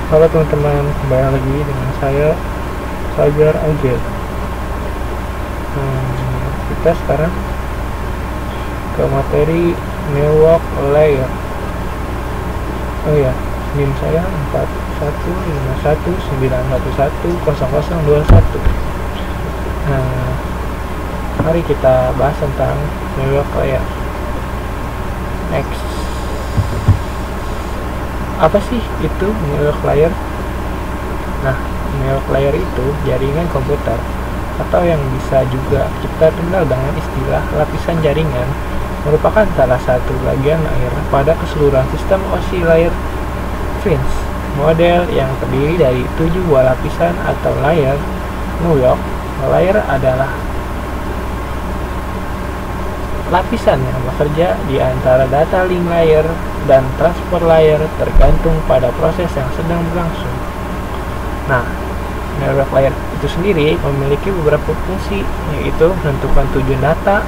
Halo teman-teman, kembali lagi dengan saya Fajar Agil. Kita sekarang ke materi network layer. Oh ya, NIM saya 415191110021. Mari kita bahas tentang network layer. Next. Apa sih itu network layer? Nah, network layer itu jaringan komputer atau yang bisa juga kita kenal dengan istilah lapisan jaringan, merupakan salah satu bagian layer pada keseluruhan sistem OSI layer Prince model yang terdiri dari 7 buah lapisan atau layer. Network layer adalah lapisan yang bekerja di antara data link layer dan transfer layer tergantung pada proses yang sedang berlangsung. Nah, network layer itu sendiri memiliki beberapa fungsi, yaitu menentukan tujuan data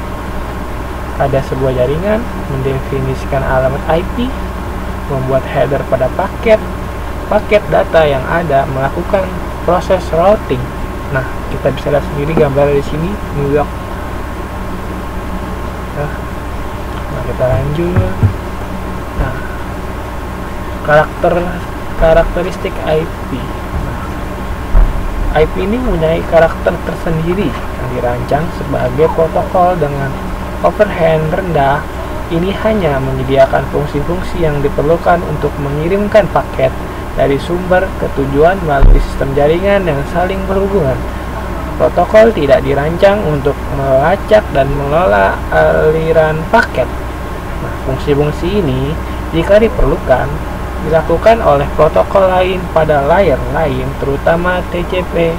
pada sebuah jaringan, mendefinisikan alamat IP, membuat header pada paket data yang ada, melakukan proses routing. Nah, kita bisa lihat sendiri gambar di sini network. Nah, kita lanjut. Nah, karakteristik IP. IP ini mempunyai karakter tersendiri yang dirancang sebagai protokol dengan overhead rendah. Ini hanya menyediakan fungsi-fungsi yang diperlukan untuk mengirimkan paket dari sumber ke tujuan melalui sistem jaringan yang saling berhubungan. Protokol tidak dirancang untuk melacak dan mengelola aliran paket. Nah, fungsi-fungsi ini jika diperlukan dilakukan oleh protokol lain pada layer lain, terutama TCP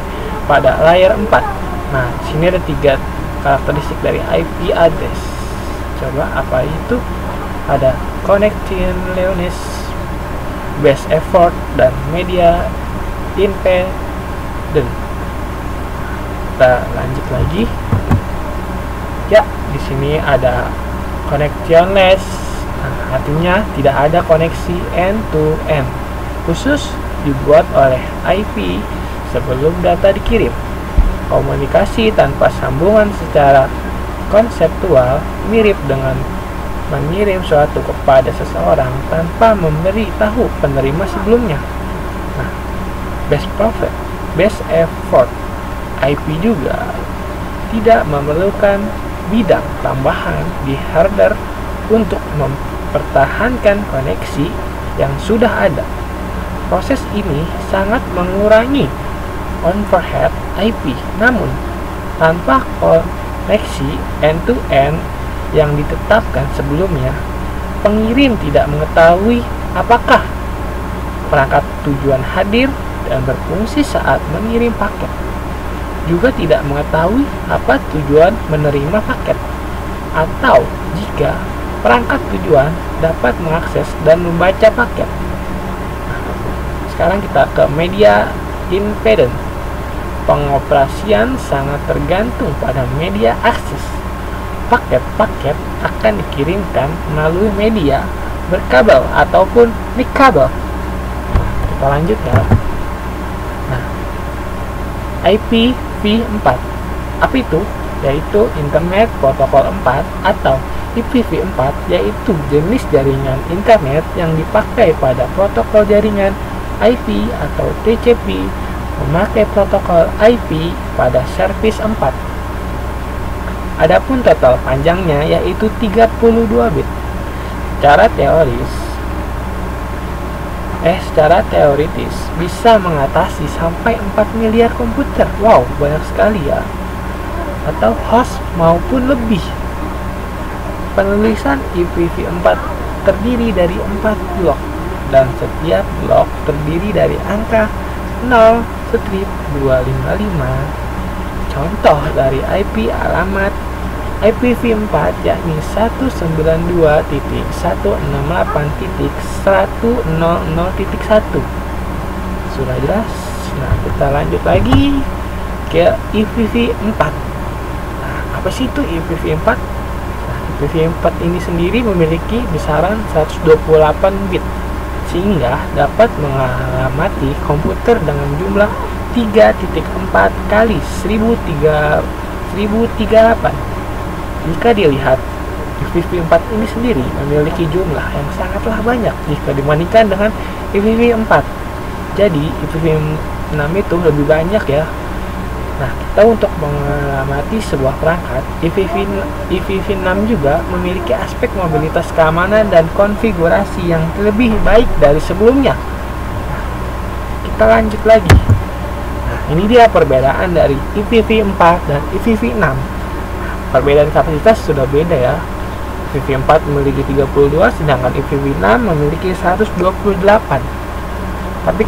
pada layer 4. Nah, sini ada 3 karakteristik dari IP address. Coba apa itu? Ada connectiveness, base effort, dan media impedance. Kita lanjut lagi. Ya, di sini ada connectionless. Nah, artinya tidak ada koneksi end-to-end khusus dibuat oleh IP sebelum data dikirim. Komunikasi tanpa sambungan secara konseptual mirip dengan mengirim suatu kepada seseorang tanpa memberi tahu penerima sebelumnya. Nah, base effort IP juga tidak memerlukan bidang tambahan di header untuk mempertahankan koneksi yang sudah ada. Proses ini sangat mengurangi overhead IP, namun tanpa koneksi end-to-end yang ditetapkan sebelumnya, pengirim tidak mengetahui apakah perangkat tujuan hadir dan berfungsi saat mengirim paket, juga tidak mengetahui apa tujuan menerima paket, atau jika perangkat tujuan dapat mengakses dan membaca paket. Nah, sekarang kita ke media impedance. Pengoperasian sangat tergantung pada media akses. Paket-paket akan dikirimkan melalui media berkabel ataupun kabel. Kita lanjut ya. Nah, IPv4. Apa itu? Yaitu Internet Protocol 4 atau IPv4, yaitu jenis jaringan internet yang dipakai pada protokol jaringan IP atau TCP, memakai protokol IP pada service 4. Adapun total panjangnya yaitu 32 bit. Secara teoritis bisa mengatasi sampai 4 miliar komputer. Wow, banyak sekali ya. Atau host maupun lebih. Penulisan IPv4 terdiri dari 4 blok, dan setiap blok terdiri dari angka 0/255. Contoh dari IP alamat IPv4 yakni 192.168.100.1. Sudah jelas? Nah, kita lanjut lagi ke IPv4. Nah, apa sih itu IPv4? Nah, IPv4 ini sendiri memiliki besaran 128 bit sehingga dapat mengamati komputer dengan jumlah 3.4 kali 1038. Jika dilihat, IPv4 ini sendiri memiliki jumlah yang sangatlah banyak jika dibandingkan dengan IPv4. Jadi IPv6 itu lebih banyak ya. Nah, kita untuk mengamati sebuah perangkat, IPv6 juga memiliki aspek mobilitas keamanan dan konfigurasi yang lebih baik dari sebelumnya. Nah, kita lanjut lagi. Nah, ini dia perbedaan dari IPv4 dan IPv6. Perbedaan kapasitas sudah beda ya. IPv4 memiliki 32, sedangkan IPv6 memiliki 128. Tapi,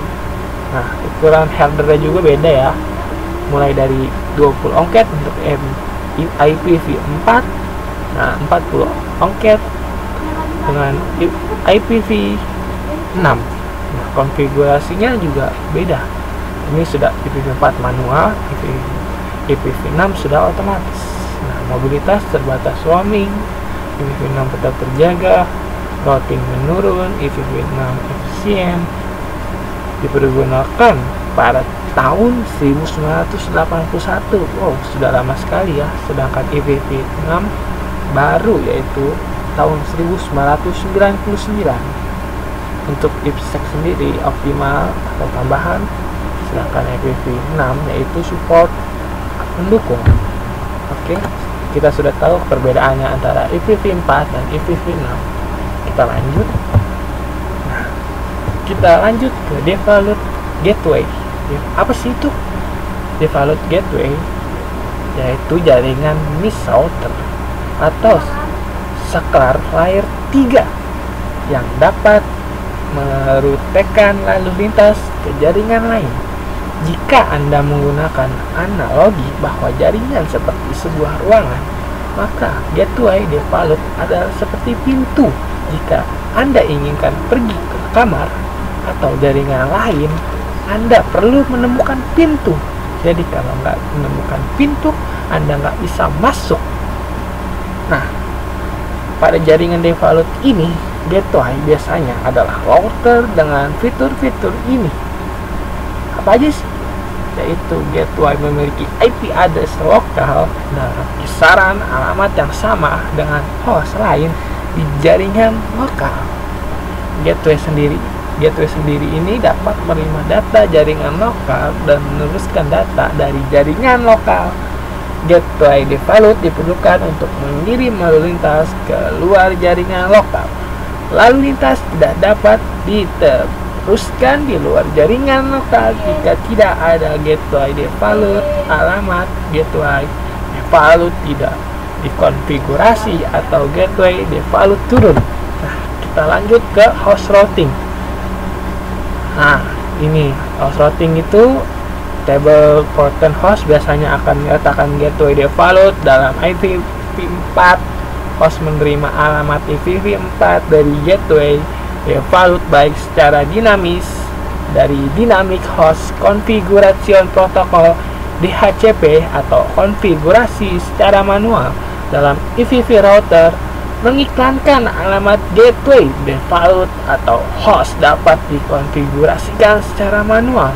nah, ukuran header juga beda ya. Mulai dari 20 ongket untuk IPv4, nah 40 ongket dengan IPv6. Nah, konfigurasinya juga beda. Ini sudah IPv4 manual, IPv6 sudah otomatis. Nah, mobilitas terbatas roaming, IPv6 tetap terjaga, routing menurun, IPv6 efisien, dipergunakan pada tahun 1981. Wow, sudah lama sekali ya. Sedangkan IPv6 baru, yaitu tahun 1999. Untuk IPsec sendiri optimal atau tambahan, sedangkan IPv6 yaitu support mendukung. Oke, kita sudah tahu perbedaannya antara IPv4 dan IPv6. Kita lanjut. Nah, kita lanjut ke default gateway. Apa sih itu default gateway? Yaitu jaringan mesh router atau saklar layer 3 yang dapat merutekan lalu lintas ke jaringan lain. Jika Anda menggunakan analogi bahwa jaringan seperti sebuah ruangan, maka gateway default adalah seperti pintu. Jika Anda inginkan pergi ke kamar atau jaringan lain, Anda perlu menemukan pintu. Jadi kalau nggak menemukan pintu, Anda nggak bisa masuk. Nah, pada jaringan default ini, gateway biasanya adalah router dengan fitur-fitur ini. Apa aja sih? Yaitu gateway memiliki IP address lokal dalam kisaran alamat yang sama dengan host lain di jaringan lokal. Gateway sendiri ini dapat menerima data jaringan lokal dan meneruskan data dari jaringan lokal. Gateway default diperlukan untuk mengirim lalu lintas ke luar jaringan lokal. Lalu lintas tidak dapat diteruskan di luar jaringan lokal jika tidak ada gateway default. Alamat gateway default tidak dikonfigurasi atau gateway default turun. Nah, kita lanjut ke host routing. Nah, ini host routing itu table portion host biasanya akan menyatakan gateway default dalam IPv4. Host menerima alamat IPv4 dari gateway default baik secara dinamis dari Dynamic Host Configuration Protocol DHCP atau konfigurasi secara manual dalam IPv router. Mengiklankan alamat gateway default atau host dapat dikonfigurasikan secara manual.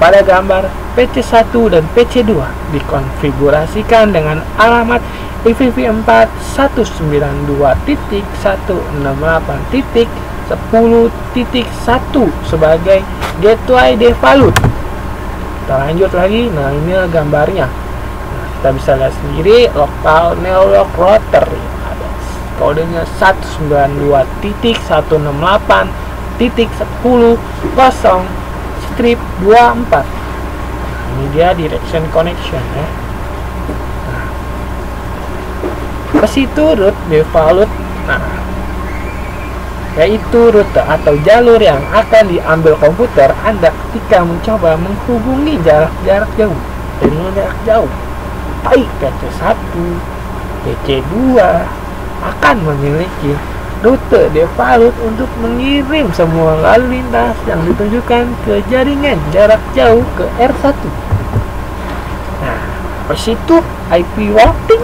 Pada gambar PC1 dan PC2 dikonfigurasikan dengan alamat IPv4 192.168.10.1 sebagai gateway default. Kita lanjut lagi. Nah, ini gambarnya. Nah, kita bisa lihat sendiri local network router. Kodenya 192.168.10.24. Ini dia direction connection ya. Nah, ke situ root default. Nah, yaitu rute atau jalur yang akan diambil komputer Anda ketika mencoba menghubungi jarak jauh. Dengan jarak jauh, baik PC1, PC2 akan memiliki rute default untuk mengirim semua lalu lintas yang ditunjukkan ke jaringan jarak jauh ke R1. Nah, per situ IP routing